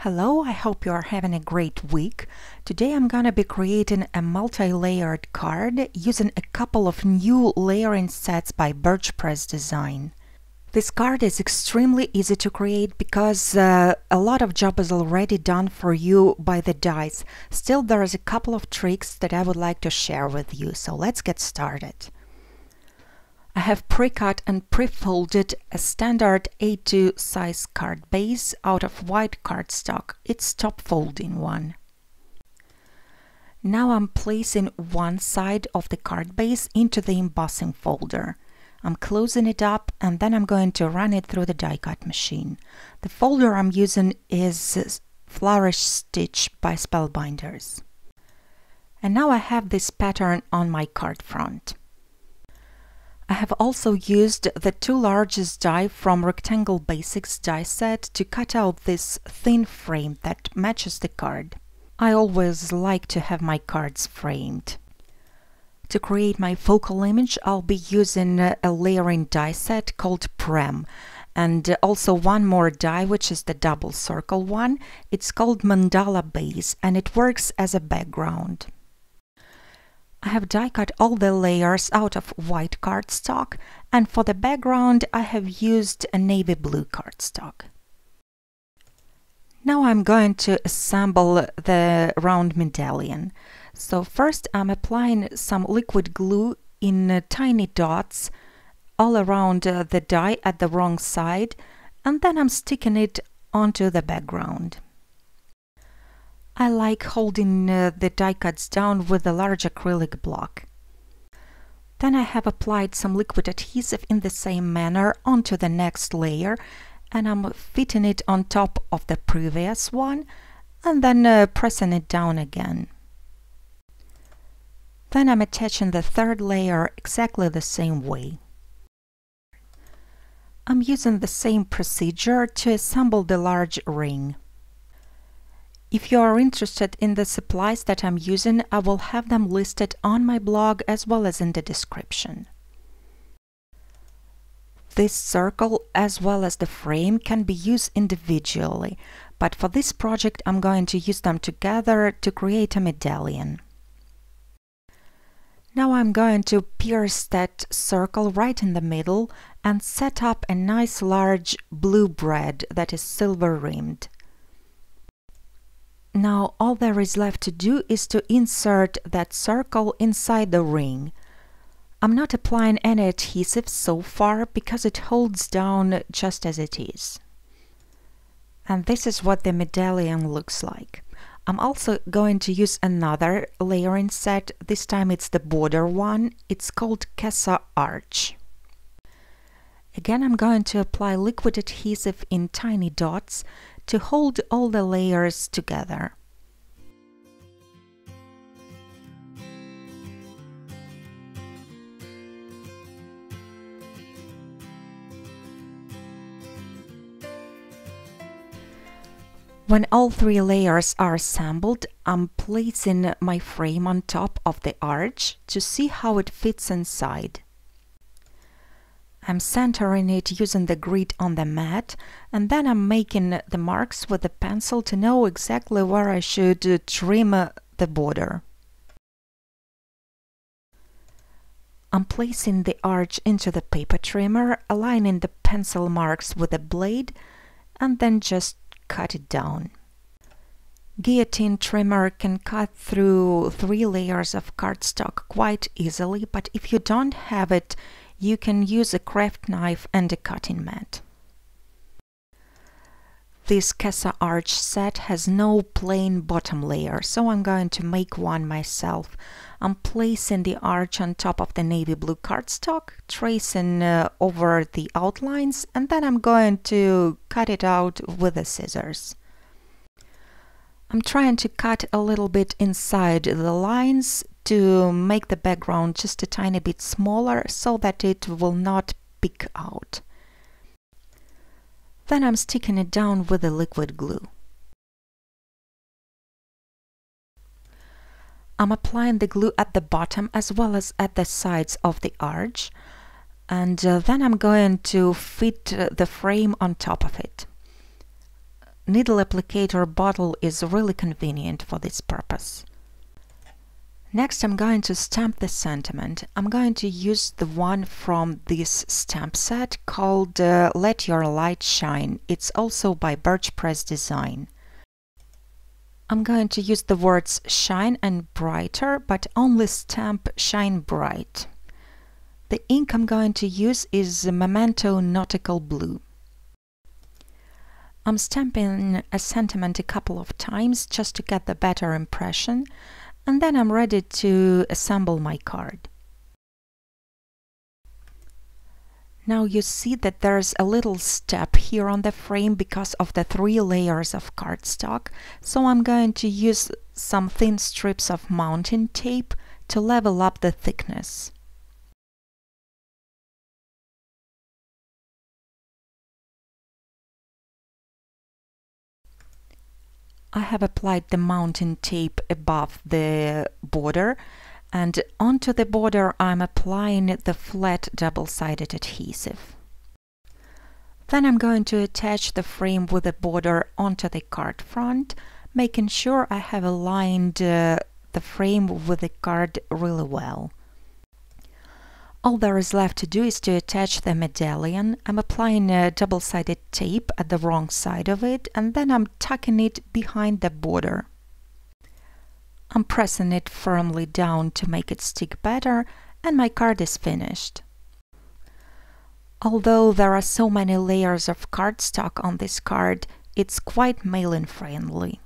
Hello, I hope you are having a great week. Today I'm gonna be creating a multi-layered card using a couple of new layering sets by Birch Press Design. This card is extremely easy to create because a lot of job is already done for you by the dies. Still, there is a couple of tricks that I would like to share with you, so let's get started. I have pre-cut and pre-folded a standard A2 size card base out of white cardstock. It's top folding one. Now I'm placing one side of the card base into the embossing folder. I'm closing it up and then I'm going to run it through the die cut machine. The folder I'm using is Flourish Stitch by Spellbinders. And now I have this pattern on my card front. I have also used the two largest die from Rectangle Basics die set to cut out this thin frame that matches the card. I always like to have my cards framed. To create my focal image, I'll be using a layering die set called PREM, and also one more die, which is the double circle one. It's called MANDALA base and it works as a background. I have die cut all the layers out of white cardstock, and for the background I have used a navy blue cardstock. Now I'm going to assemble the round medallion. So first I'm applying some liquid glue in tiny dots all around the die at the wrong side, and then I'm sticking it onto the background. I like holding the die cuts down with a large acrylic block. Then I have applied some liquid adhesive in the same manner onto the next layer, and I'm fitting it on top of the previous one and then pressing it down again. Then I'm attaching the third layer exactly the same way. I'm using the same procedure to assemble the large ring. If you are interested in the supplies that I'm using, I will have them listed on my blog as well as in the description. This circle as well as the frame can be used individually, but for this project I'm going to use them together to create a medallion. Now I'm going to pierce that circle right in the middle and set up a nice large blue brad that is silver rimmed. Now all there is left to do is to insert that circle inside the ring. I'm not applying any adhesive so far because it holds down just as it is. And this is what the medallion looks like. I'm also going to use another layering set. This time it's the border one. It's called KESSA Arch. Again, I'm going to apply liquid adhesive in tiny dots to hold all the layers together. When all three layers are assembled, I'm placing my frame on top of the arch to see how it fits inside. I'm centering it using the grid on the mat, and then I'm making the marks with the pencil to know exactly where I should trim the border. I'm placing the arch into the paper trimmer, aligning the pencil marks with the blade, and then just cut it down. Guillotine trimmer can cut through 3 layers of cardstock quite easily, but if you don't have it, you can use a craft knife and a cutting mat. This KESSA Arch set has no plain bottom layer, so I'm going to make one myself. I'm placing the arch on top of the navy blue cardstock, tracing over the outlines, and then I'm going to cut it out with the scissors. I'm trying to cut a little bit inside the lines to make the background just a tiny bit smaller so that it will not peek out. Then I'm sticking it down with the liquid glue. I'm applying the glue at the bottom as well as at the sides of the arch, and then I'm going to fit the frame on top of it. needle applicator bottle is really convenient for this purpose. Next, I'm going to stamp the sentiment. I'm going to use the one from this stamp set called Let Your Light Shine. It's also by Birch Press Design. I'm going to use the words shine and brighter, but only stamp shine bright. The ink I'm going to use is Memento Nautical Blue. I'm stamping a sentiment a couple of times just to get the better impression, and then I'm ready to assemble my card. Now you see that there's a little step here on the frame because of the 3 layers of cardstock, so I'm going to use some thin strips of mounting tape to level up the thickness. I have applied the mounting tape above the border, and onto the border I'm applying the flat double-sided adhesive. Then I'm going to attach the frame with the border onto the card front, making sure I have aligned the frame with the card really well. All there is left to do is to attach the medallion. I'm applying a double-sided tape at the wrong side of it, and then I'm tucking it behind the border. I'm pressing it firmly down to make it stick better, and my card is finished. Although there are so many layers of cardstock on this card, it's quite mailing friendly.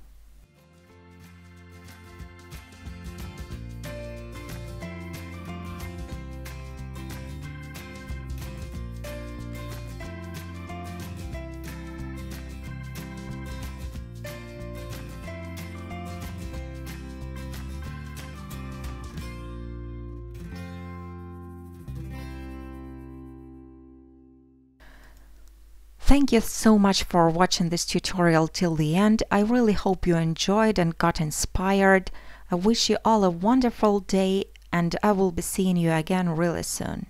Thank you so much for watching this tutorial till the end. I really hope you enjoyed and got inspired. I wish you all a wonderful day, and I will be seeing you again really soon.